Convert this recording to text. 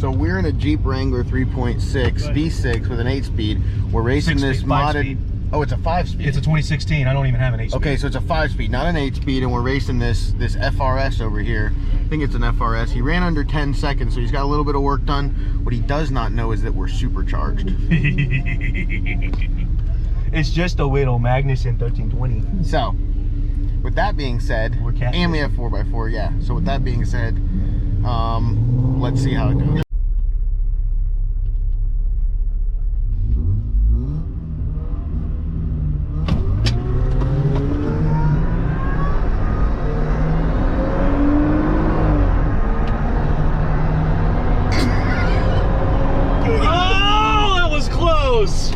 So we're in a Jeep Wrangler 3.6 V6 with an 8-speed. We're racing this modded. Oh, it's a 5-speed. It's a 2016. I don't even have an 8-speed. Okay, so it's a 5-speed, not an 8-speed, and we're racing this FRS over here. I think it's an FRS. He ran under 10 seconds, so he's got a little bit of work done. What he does not know is that we're supercharged. It's just a little Magnuson 1320. So, with that being said, and we have 4x4, yeah. So with that being said, let's see how it goes. Oh, that was close.